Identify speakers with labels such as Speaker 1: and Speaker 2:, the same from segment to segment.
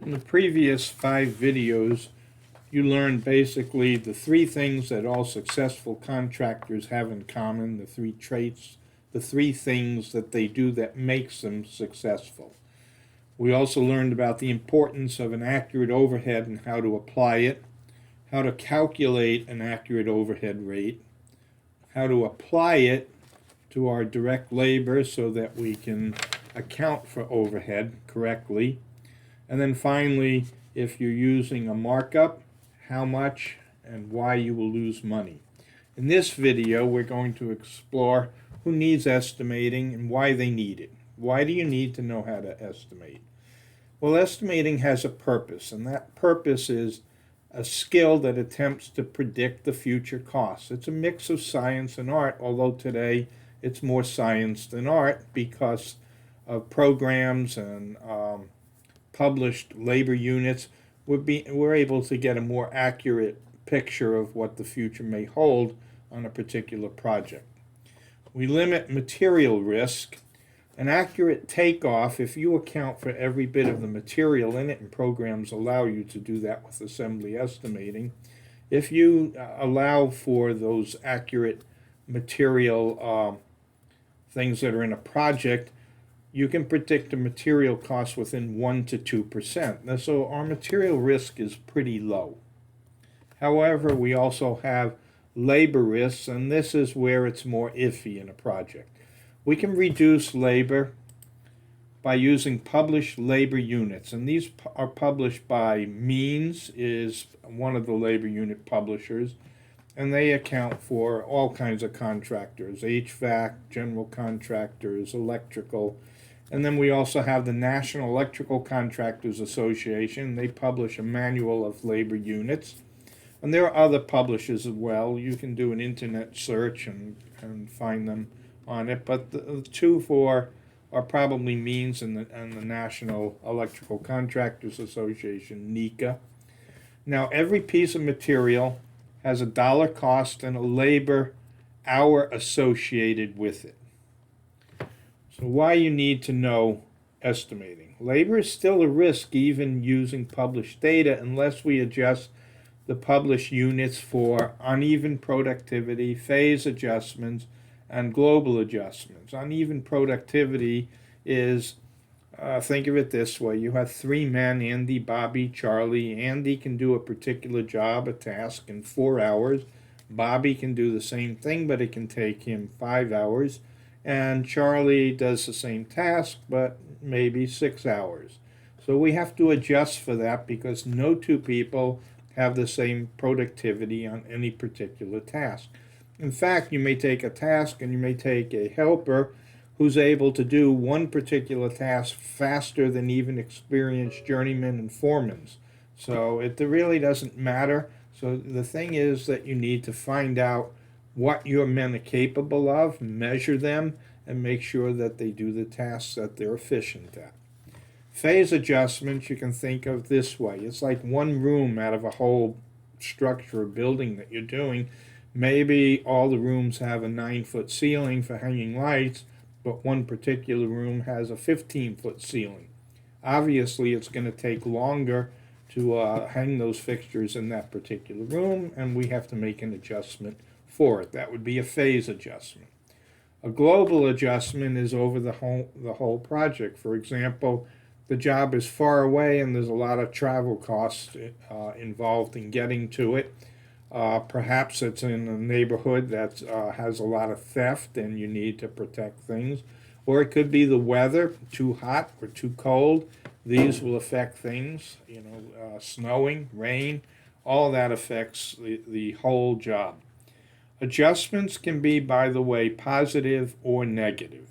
Speaker 1: In the previous 5 videos, you learned basically the 3 things that all successful contractors have in common, the 3 traits, the 3 things that they do that makes them successful. We also learned about the importance of an accurate overhead and how to apply it, how to calculate an accurate overhead rate, how to apply it to our direct labor so that we can account for overhead correctly. And then finally, if you're using a markup, how much and why you will lose money. In this video, we're going to explore who needs estimating and why they need it. Why do you need to know how to estimate? Well, estimating has a purpose, and that purpose is a skill that attempts to predict the future costs. It's a mix of science and art, although today it's more science than art because of programs and published labor units. We're able to get a more accurate picture of what the future may hold on a particular project. We limit material risk. An accurate takeoff, if you account for every bit of the material in it, and programs allow you to do that with assembly estimating, if you allow for those accurate material things that are in a project, you can predict a material cost within 1 to 2%. So our material risk is pretty low. However, we also have labor risks, and this is where it's more iffy in a project. We can reduce labor by using published labor units, and these are published by Means, is one of the labor unit publishers, and they account for all kinds of contractors, HVAC, general contractors, electrical, and then we also have the National Electrical Contractors Association. They publish a manual of labor units, and there are other publishers as well. You can do an internet search and find them on it, but the 2 are probably Means and the National Electrical Contractors Association, NECA. Now, every piece of material has a dollar cost and a labor hour associated with it. So why you need to know estimating. Labor is still a risk even using published data unless we adjust the published units for uneven productivity, phase adjustments, and global adjustments. Uneven productivity is, think of it this way, you have 3 men, Andy, Bobby, Charlie. Andy can do a particular job, a task, in 4 hours. Bobby can do the same thing, but it can take him 5 hours. And Charlie does the same task, but maybe 6 hours. So we have to adjust for that because no 2 people have the same productivity on any particular task. In fact, you may take a task and you may take a helper who's able to do one particular task faster than even experienced journeymen and foremen. So it really doesn't matter. So the thing is that you need to find out what your men are capable of, measure them, and make sure that they do the tasks that they're efficient at. Phase adjustments you can think of this way. It's like one room out of a whole structure or building that you're doing. Maybe all the rooms have a 9-foot ceiling for hanging lights, but one particular room has a 15-foot ceiling. Obviously, it's going to take longer to hang those fixtures in that particular room, and we have to make an adjustment for it. That would be a phase adjustment. A global adjustment is over the whole project. For example, the job is far away and there's a lot of travel costs involved in getting to it. Perhaps it's in a neighborhood that has a lot of theft and you need to protect things. Or it could be the weather, too hot or too cold. These will affect things, snowing, rain, all that affects the whole job. Adjustments can be, by the way, positive or negative.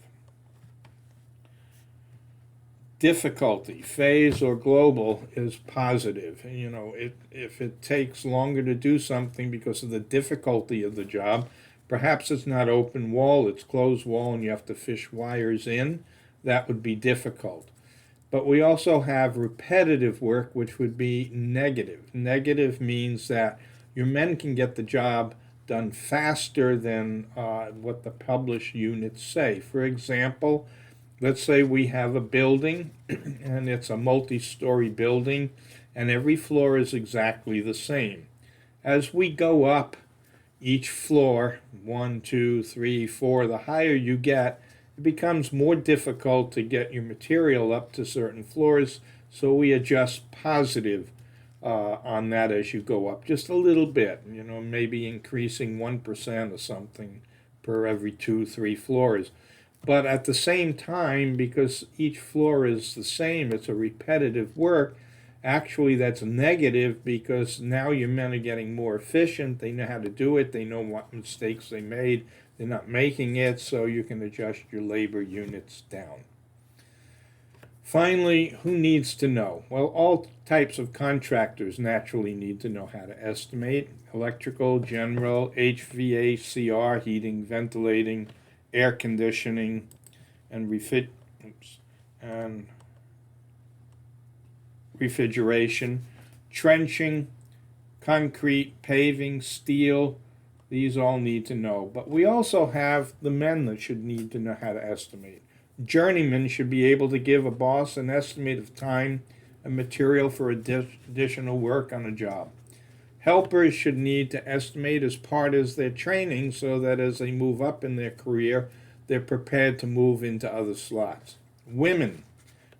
Speaker 1: Difficulty, phase or global, is positive. If it takes longer to do something because of the difficulty of the job, perhaps it's not open wall, it's closed wall, and you have to fish wires in, that would be difficult. But we also have repetitive work, which would be negative. Negative means that your men can get the job done faster than what the published units say. For example, let's say we have a building and it's a multi-story building and every floor is exactly the same. As we go up each floor, 1, 2, 3, 4, the higher you get, it becomes more difficult to get your material up to certain floors, so we adjust positive on that as you go up, just a little bit, maybe increasing 1% or something per every 2, 3 floors. But at the same time, because each floor is the same, it's a repetitive work, actually that's negative because now your men are getting more efficient, they know how to do it, they know what mistakes they made, they're not making it, so you can adjust your labor units down. Finally, who needs to know? Well, all types of contractors naturally need to know how to estimate. Electrical, general, HVACR, heating, ventilating, air conditioning, and refrigeration, trenching, concrete, paving, steel. These all need to know. But we also have the men that should need to know how to estimate. Journeymen should be able to give a boss an estimate of time and material for additional work on a job. Helpers should need to estimate as part of their training so that as they move up in their career, they're prepared to move into other slots. Women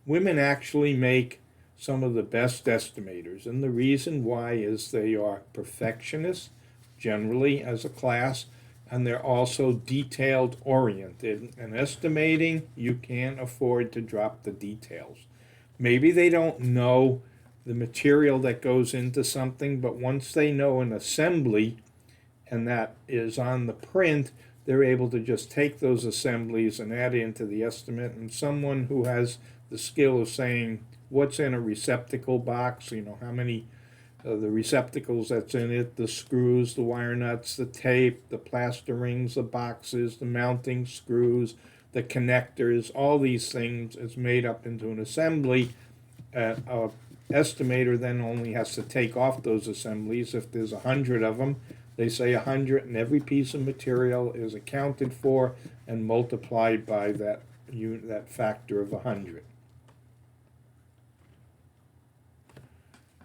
Speaker 1: actually make some of the best estimators, and the reason why is they are perfectionists, generally as a class, and they're also detailed oriented. In estimating, you can't afford to drop the details. Maybe they don't know the material that goes into something, but once they know an assembly, and that is on the print, they're able to just take those assemblies and add it into the estimate. And someone who has the skill of saying what's in a receptacle box, how many the receptacles that's in it, the screws, the wire nuts, the tape, the plaster rings, the boxes, the mounting screws, the connectors, all these things is made up into an assembly. A estimator then only has to take off those assemblies. If there's 100 of them, they say 100, and every piece of material is accounted for and multiplied by that factor of 100.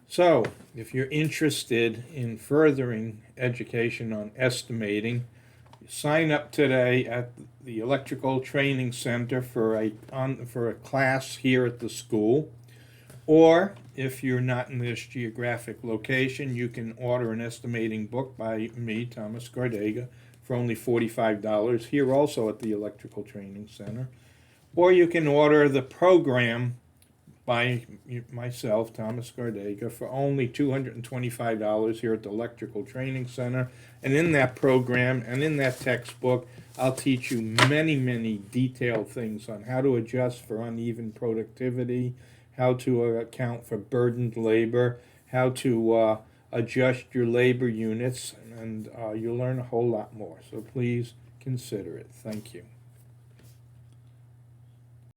Speaker 1: So, if you're interested in furthering education on estimating, sign up today at the Electrical Training Center for a class here at the school. Or, if you're not in this geographic location, you can order an estimating book by me, Thomas Gardega, for only $45, here also at the Electrical Training Center. Or you can order the program by myself, Thomas Gardega, for only $225 here at the Electrical Training Center. And in that program and in that textbook, I'll teach you many, many detailed things on how to adjust for uneven productivity, how to account for burdened labor, how to adjust your labor units, and you'll learn a whole lot more. So please consider it. Thank you.